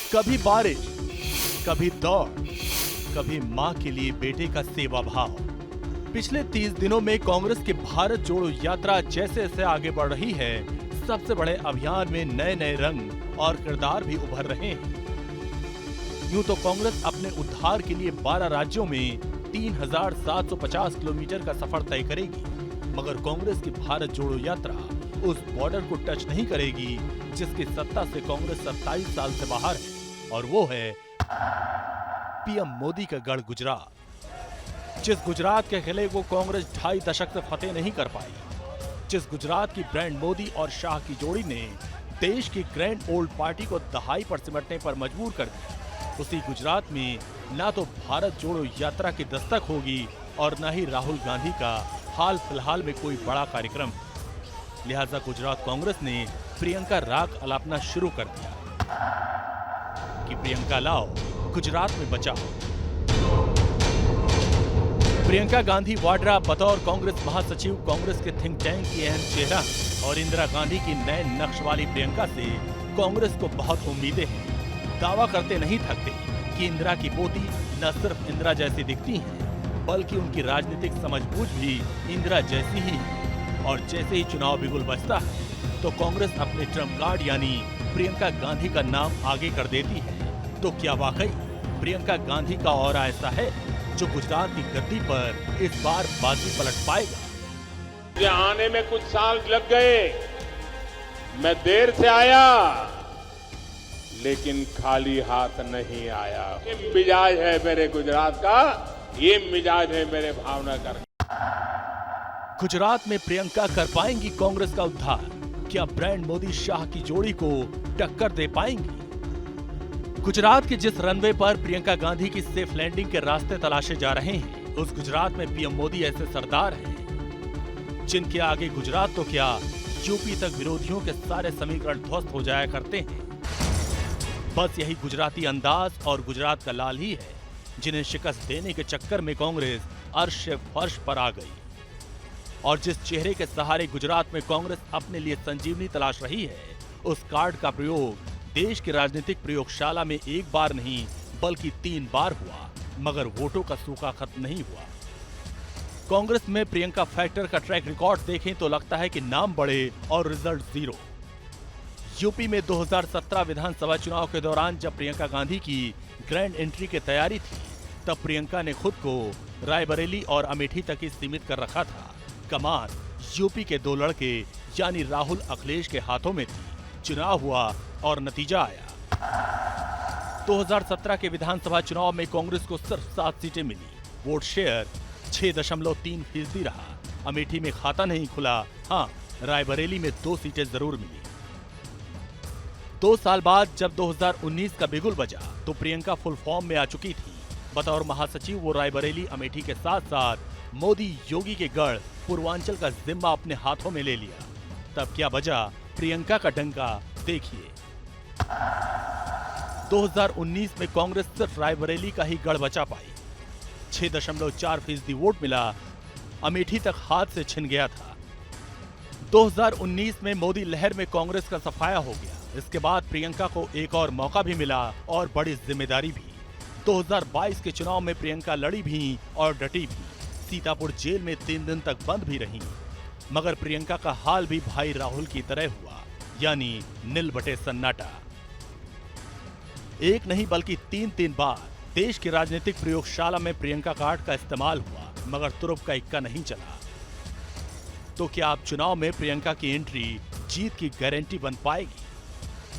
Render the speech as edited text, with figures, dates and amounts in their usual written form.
कभी बारिश, कभी दौड़, कभी मां के लिए बेटे का सेवा भाव। पिछले 30 दिनों में कांग्रेस की भारत जोड़ो यात्रा जैसे जैसे आगे बढ़ रही है, सबसे बड़े अभियान में नए नए रंग और किरदार भी उभर रहे हैं। यूं तो कांग्रेस अपने उद्धार के लिए 12 राज्यों में 3,750 किलोमीटर का सफर तय करेगी, मगर कांग्रेस की भारत जोड़ो यात्रा उस बॉर्डर को टच नहीं करेगी जिसकी सत्ता से कांग्रेस 27 साल से बाहर है, और वो है पीएम मोदी का गढ़ गुजरात। जिस गुजरात के किले को कांग्रेस 2.5 दशक से फतेह नहीं कर पाई, जिस गुजरात की ब्रांड मोदी और शाह की जोड़ी ने देश की ग्रैंड ओल्ड पार्टी को दहाई पर सिमटने पर मजबूर कर दिया, उसी गुजरात में ना तो भारत जोड़ो यात्रा की दस्तक होगी और न ही राहुल गांधी का हाल फिलहाल में कोई बड़ा कार्यक्रम। लिहाजा गुजरात कांग्रेस ने प्रियंका राग अलापना शुरू कर दिया कि प्रियंका लाओ, गुजरात में बचाओ। प्रियंका गांधी वाड्रा बतौर कांग्रेस महासचिव कांग्रेस के थिंक टैंक की अहम चेहरा और इंदिरा गांधी की नए नक्श वाली प्रियंका से कांग्रेस को बहुत उम्मीदें हैं। दावा करते नहीं थकते कि इंदिरा की पोती न सिर्फ इंदिरा जैसी दिखती हैं, बल्कि उनकी राजनीतिक समझबूझ भी इंदिरा जैसी ही है। और जैसे ही चुनाव बिगुल बजता है तो कांग्रेस अपने ट्रम्प कार्ड यानी प्रियंका गांधी का नाम आगे कर देती है। तो क्या वाकई प्रियंका गांधी का ऑरा ऐसा है जो गुजरात की गद्दी पर इस बार बाजी पलट पाएगा? मुझे आने में कुछ साल लग गए, मैं देर से आया, लेकिन खाली हाथ नहीं आया। ये मिजाज है मेरे गुजरात का, ये मिजाज है मेरे भावनगर। गुजरात में प्रियंका कर पाएंगी कांग्रेस का उद्धार? क्या ब्रांड मोदी शाह की जोड़ी को टक्कर दे पाएंगी? गुजरात के जिस रनवे पर प्रियंका गांधी की सेफ लैंडिंग के रास्ते तलाशे जा रहे हैं, उस गुजरात में पीएम मोदी ऐसे सरदार हैं जिनके आगे गुजरात तो क्या यूपी तक विरोधियों के सारे समीकरण ध्वस्त हो जाया करते हैं। बस यही गुजराती अंदाज और गुजरात का लाल ही है जिन्हें शिकस्त देने के चक्कर में कांग्रेस अर्श फर्श पर आ गई। और जिस चेहरे के सहारे गुजरात में कांग्रेस अपने लिए संजीवनी तलाश रही है, उस कार्ड का प्रयोग देश की राजनीतिक प्रयोगशाला में एक बार नहीं बल्कि 3 बार हुआ, मगर वोटों का सूखा खत्म नहीं हुआ। कांग्रेस में प्रियंका फैक्टर का ट्रैक रिकॉर्ड देखें तो लगता है कि नाम बड़े और रिजल्ट जीरो। यूपी में 2017 विधानसभा चुनाव के दौरान जब प्रियंका गांधी की ग्रैंड एंट्री की तैयारी थी, तब प्रियंका ने खुद को रायबरेली और अमेठी तक ही सीमित कर रखा था। कमान यूपी के 2 लड़के यानी राहुल अखिलेश के हाथों में थी। चुनाव हुआ और नतीजा आया। 2017 के विधानसभा चुनाव में कांग्रेस को सिर्फ 7 सीटें मिली। वोट शेयर 6.3% रहा। अमेठी में खाता नहीं खुला। हाँ, रायबरेली में 2 सीटें जरूर मिली। 2 साल बाद जब 2019 का बिगुल बजा तो प्रियंका फुल फॉर्म में आ चुकी थी। बतौर महासचिव वो रायबरेली अमेठी के साथ साथ मोदी योगी के गढ़ पूर्वांचल का जिम्मा अपने हाथों में ले लिया। तब क्या बजा प्रियंका का डंका, देखिए। 2019 में कांग्रेस सिर्फ रायबरेली का ही गढ़ बचा पाई। 6.4% वोट मिला। अमेठी तक हाथ से छिन गया था। 2019 में मोदी लहर में कांग्रेस का सफाया हो गया। इसके बाद प्रियंका को एक और मौका भी मिला और बड़ी जिम्मेदारी भी। 2022 के चुनाव में प्रियंका लड़ी भी और डटी भी। सीतापुर जेल में 3 दिन तक बंद भी रही, मगर प्रियंका का हाल भी भाई राहुल की तरह हुआ, यानी नील बटे सन्नाटा। एक नहीं बल्कि 3 बार देश की राजनीतिक प्रयोगशाला में प्रियंका कार्ड का इस्तेमाल हुआ, मगर तुरुप का इक्का नहीं चला। तो क्या अब चुनाव में प्रियंका की एंट्री जीत की गारंटी बन पाएगी?